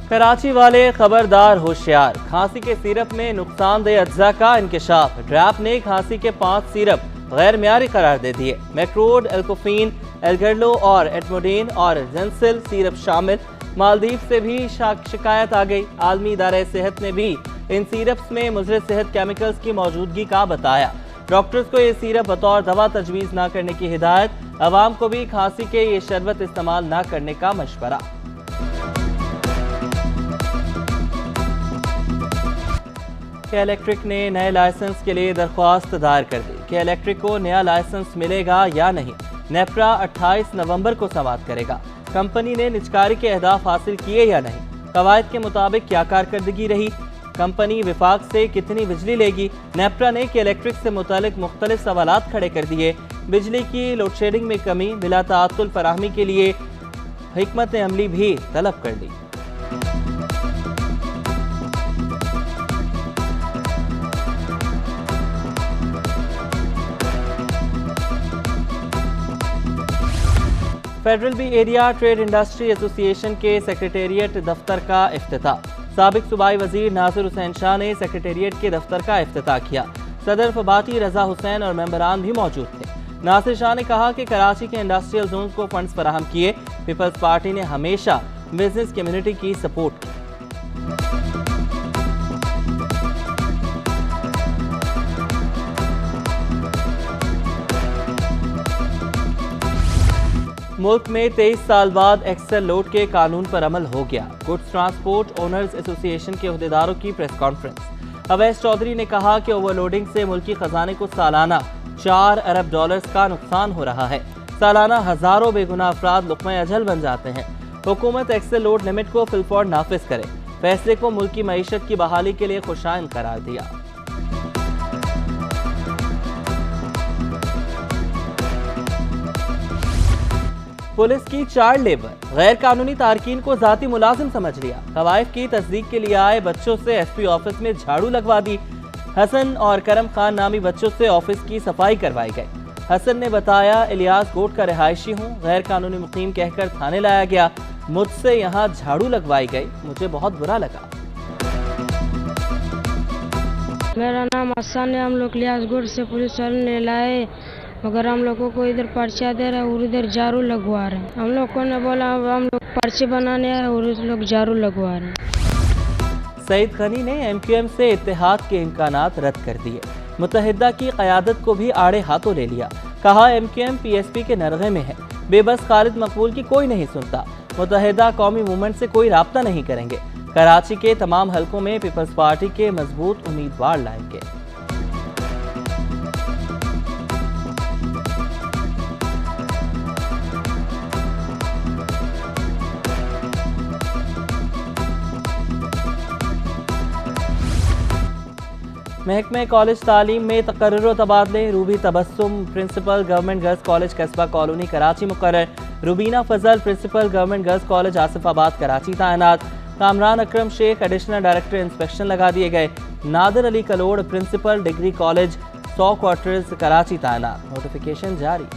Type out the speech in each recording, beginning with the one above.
कराची वाले खबरदार होशियार, खांसी के सिरप में नुकसानदेह अज्जा का इंकशाफ। ड्रैप ने खांसी के 5 सिरप गैर मियारी करार दे दिए। मैक्रोड, एल्कोफीन, एल्गर्लो और एटमोडीन और जेंसिल सिरप शामिल। मालदीव से भी शिकायत आ गई। आलमी इदारे सेहत ने भी इन सिरप्स में मुज़र सेहत केमिकल्स की मौजूदगी का बताया। डॉक्टर्स को ये सिरप बतौर दवा तजवीज़ न करने की हिदायत। अवाम को भी खांसी के ये शरबत इस्तेमाल न करने का मशवरा। के इलेक्ट्रिक ने नए लाइसेंस के लिए दरख्वास्त दायर कर दी। के इलेक्ट्रिक को नया लाइसेंस मिलेगा या नहीं, नेपरा 28 नवंबर को समाअत करेगा। कंपनी ने निजकारी के अहदाफ हासिल किए या नहीं, कवायद के मुताबिक क्या कारकर्दगी रही, कंपनी विफाक से कितनी बिजली लेगी। नेपरा ने के इलेक्ट्रिक से मुतालिक मुख्तलिफ सवालात खड़े कर दिए। बिजली की लोड शेडिंग में कमी, बिला ताअत्तुल फराहमी के लिए हिकमत अमली भी तलब कर दी। Federal B area trade industry association के सेक्रेटेरिएट दफ्तर का इफ्तिताह। साबिक सूबाई वजीर नासिर हुसैन शाह ने सेक्रेटेरिएट के दफ्तर का इफ्तिताह किया। सदर फबाती रजा हुसैन और मेंबरान भी मौजूद थे। नासिर शाह ने कहा कि कराची के इंडस्ट्रियल जोन को फंड्स फराहम किए। पीपल्स पार्टी ने हमेशा बिजनेस कम्युनिटी की सपोर्ट की। मुल्क में 23 साल बाद एक्सेल लोड के कानून पर अमल हो गया। गुड्स ट्रांसपोर्ट ओनर्स एसोसिएशन के अहदेदारों की प्रेस कॉन्फ्रेंस। अवैस चौधरी ने कहा कि ओवरलोडिंग से मुल्की खजाने को सालाना 4 अरब डॉलर्स का नुकसान हो रहा है। सालाना हजारों बेगुनाह अफराद लुक़्मा अजल बन जाते हैं। हुकूमत एक्सेल लोड लिमिट को फिलफौर नाफिज करे। फैसले को मुल्की मईशत की बहाली के लिए खुशाइन करार दिया। पुलिस की चाइल्ड लेबर, गैर कानूनी तारकीन को जाती मुलाजिम समझ लिया। तवाइफ की तस्दीक के लिए आए बच्चों से एसपी ऑफिस में झाड़ू लगवा दी। हसन और करम खान नामी बच्चों से ऑफिस की सफाई करवाई गई। हसन ने बताया, इलियास कोट का रिहायशी हूँ, गैर कानूनी मुकीम कहकर थाने लाया गया, मुझसे यहाँ झाड़ू लगवाई गई, मुझे बहुत बुरा लगा। मेरा नाम हसन है। हम लोग इलियास कोट से पुलिस वाले ने लाए, मगर हम लोगों को इधर पर्चा दे रहा है और इधर झाड़ू लगवा रहे हैं। हम लोग को ने बोला हम लोग पर्चे बनाने आए और उस लोग झाड़ू लगवा रहे हैं। सईद गनी ने एमक्यूएम से इत्तेहाद के इम्कानात रद्द कर दिए। मुत्तहिदा की क़यादत को भी आड़े हाथों ले लिया। कहा, एमक्यूएम पीएसपी के नरगे में है, बेबस खालिद मकबूल की कोई नहीं सुनता। मुत्तहिदा कौमी मूवमेंट से कोई राब्ता नहीं करेंगे। कराची के तमाम हलकों में पीपल्स पार्टी के मजबूत उम्मीदवार लाएंगे। महकमे कॉलेज तालीम में तकर्रुर तबादले। Ruby Tabassum principal government girls college Qasba colony Karachi मुकर्रर। Rubina Fazal principal government girls college Asifabad Karachi तैनात। Kamran Akram Shaikh additional director inspection लगा दिए गए। Nadir Ali Kalhoro principal degree college 100 quarters Karachi तैनात। नोटिफिकेशन जारी।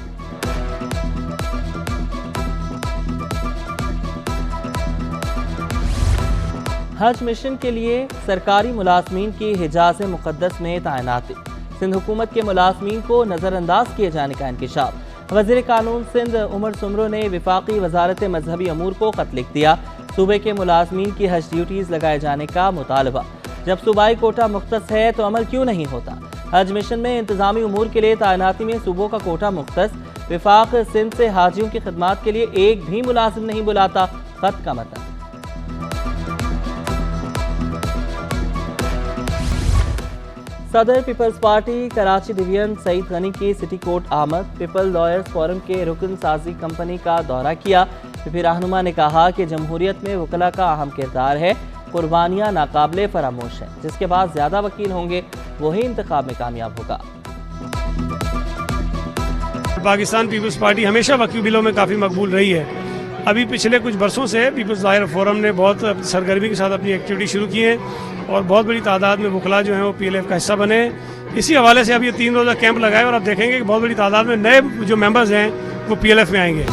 हज मिशन के लिए सरकारी मुलाजमीन की हिजाज मुक़द्दस में तैनाती। सिंध हुकूमत के मुलाजमीन को नज़रअंदाज किए जाने का इंकशाफ। वज़ीर कानून सिंध उमर सुमरो ने विफाकी वजारत मजहबी अमूर को खत लिख दिया। सूबे के मुलाजमीन की हज ड्यूटीज़ लगाए जाने का मुतालबा। जब सूबाई कोटा मुख्तस है तो अमल क्यों नहीं होता। हज मिशन में इंतजामी अमूर के लिए तैनाती में सूबों का कोटा मुख्तस। विफाक सिंध से हाजियों की खदमात के लिए एक भी मुलाजिम नहीं बुलाता। खत का मतलब। सदर people's party Karachi division Saeed Ghani की सिटी कोर्ट आमद। पीपल लॉयर्स फोरम के रुकन साजी कंपनी का दौरा किया। पीपी रहनुमा ने कहा कि जमहूरियत में वकला का अहम किरदार है, कुर्बानियाँ नाकाबिले फरामोश हैं, जिसके बाद ज़्यादा वकील होंगे वही इंतखाब में कामयाब होगा। पाकिस्तान पीपल्स पार्टी हमेशा वकील बिलों में काफ़ी मकबूल रही है। अभी पिछले कुछ बरसों से पीपल्स लॉयर फोरम ने बहुत सरगर्मी के साथ अपनी एक्टिविटी शुरू की है और बहुत बड़ी तादाद में वकला जो हैं वो पीएलएफ का हिस्सा बने। इसी हवाले से अब ये 3 रोज़ा कैंप लगाए और आप देखेंगे कि बहुत बड़ी तादाद में नए जो मेंबर्स हैं वो पीएलएफ में आएंगे।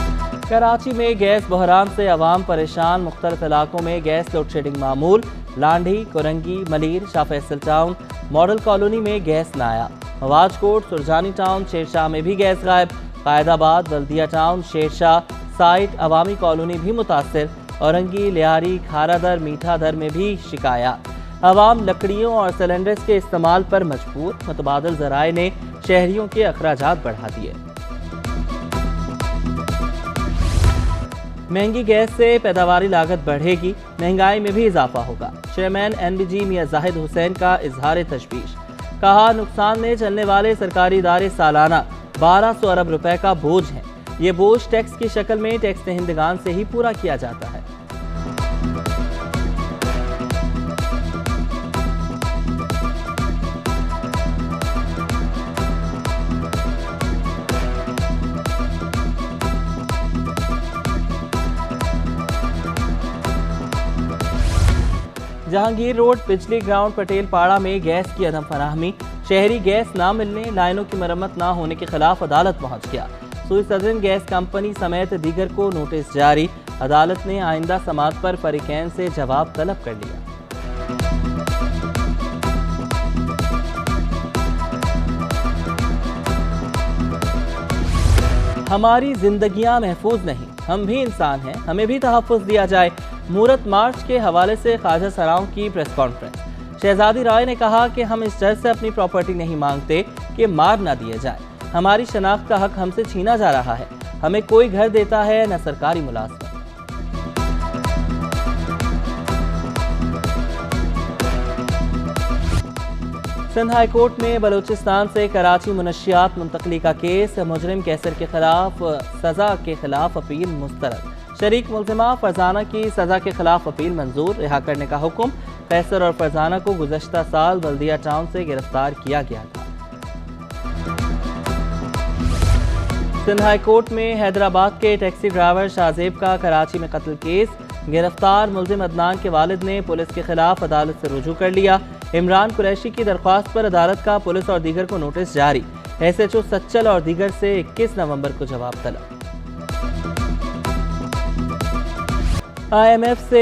कराची में गैस बहरान से अवाम परेशान, मुख्तलिफ इलाकों में गैस लोड शेडिंग मामूल। Landhi, Korangi, Malir, Shah Faisal town, model colony में गैस नायाब। मवाजकोट, सुरजानी टाउन, शेरशाह में भी गैस गायब। Qaidabad, Baldia town, Shershah site, Awami colony भी मुतासर। औरंगी, लियारी, खारादर, मीठादर में भी शिकायत। अवाम लकड़ियों और सिलेंडर्स के इस्तेमाल पर मजबूर। मुतबादिल ज़राए ने शहरियों के अखराजात बढ़ा दिए। महंगी गैस से पैदावारी लागत बढ़ेगी, महंगाई में भी इजाफा होगा। चेयरमैन NBG मियां जाहिद हुसैन का इजहार तशवीश। कहा, नुकसान में चलने वाले सरकारी इदारे सालाना 1200 अरब रुपए का बोझ हैं। ये बोझ टैक्स की शक्ल में टैक्स दहिंदगान से ही पूरा किया जाता है। जहांगीर रोड, बिजली ग्राउंड, पटेल पाड़ा में गैस की अदम फराहमी। शहरी गैस ना मिलने, लाइनों की मरम्मत ना होने के खिलाफ अदालत पहुंच गया। सुई सदन गैस कंपनी समेत दीगर को नोटिस जारी। अदालत ने आइंदा समात पर फरीकैन से जवाब तलब कर लिया। हमारी जिंदगियां महफूज नहीं, हम भी इंसान हैं, हमें भी तहफ़्फ़ुज़ दिया जाए। मूरत मार्च के हवाले से ख्वाजा सराओं की प्रेस कॉन्फ्रेंस। शहजादी राय ने कहा कि हम इस जज से अपनी प्रॉपर्टी नहीं मांगते कि मार ना दिए जाए। हमारी शनाख्त का हक हमसे छीना जा रहा है। हमें कोई घर देता है न सरकारी मुलाजमत। सिंध हाई कोर्ट में बलूचिस्तान से कराची मुनशियात मुंतकली का केस। मुजरिम कैसर के खिलाफ सजा के खिलाफ अपील मुस्तरद। शरीक मुल्जिमा फरजाना की सजा के खिलाफ अपील मंजूर। रिहा करने का हुक्म। कैसर और फरजाना को गुज़श्ता साल बल्दिया टाउन से गिरफ्तार किया गया था। सिंध हाई कोर्ट में हैदराबाद के टैक्सी ड्राइवर शाहजेब का कराची में कत्ल केस। गिरफ्तार मुल्जिम अदनान के वालिद ने पुलिस के खिलाफ अदालत से रुजू कर लिया। इमरान कुरैशी की दरख्वास्त पर अदालत का पुलिस और दीगर को नोटिस जारी। SHO सच्चल और दीगर से 21 नवंबर को जवाब तलब। IMF से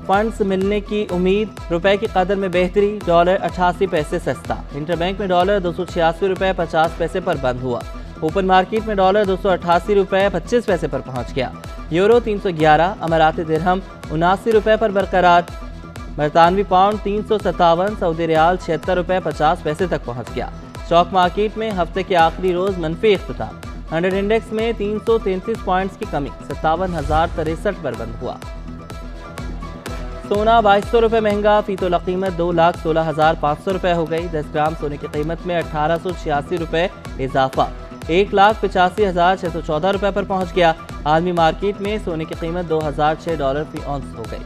फंड्स मिलने की उम्मीद। रुपए की कदर में बेहतरी। डॉलर 88 पैसे सस्ता। इंटरबैंक में डॉलर 286 रुपए 50 पैसे पर बंद हुआ। ओपन मार्केट में डॉलर 288 रुपए 25 पैसे पर पहुंच गया। यूरो 311, अमाराती दिरहम 79 रुपए पर बरकरार। बरतानवी पाउंड 357, सऊदी रियाल 76 रुपए 50 पैसे तक पहुंच गया। स्टॉक मार्केट में हफ्ते के आखिरी रोज मनफी इख्तिताम। 100 इंडेक्स में 333 पॉइंट्स की कमी 57,063 पर बंद हुआ। सोना 2200 रुपये महंगा। फीतोला कीमत 2,16,500 रुपये हो गई। 10 ग्राम सोने की कीमत में 1886 रुपये इजाफा। 1,85,614 रुपये पर पहुंच गया। आलमी मार्केट में सोने की कीमत $2006 फी औंस हो गई।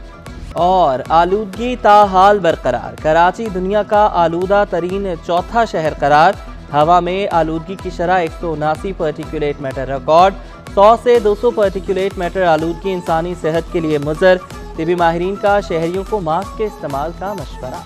और आलूदगी ताहाल बरकरार। कराची दुनिया का आलूदा तरीन चौथा शहर करार। हवा में आलूदगी की शरह 179 पार्टिकुलेट मैटर रिकॉर्ड। 100 से 200 पार्टिकुलेट मैटर आलूदगी इंसानी सेहत के लिए मुज़र। तिबी माहिरीन का शहरियों को मास्क के इस्तेमाल का मशवरा।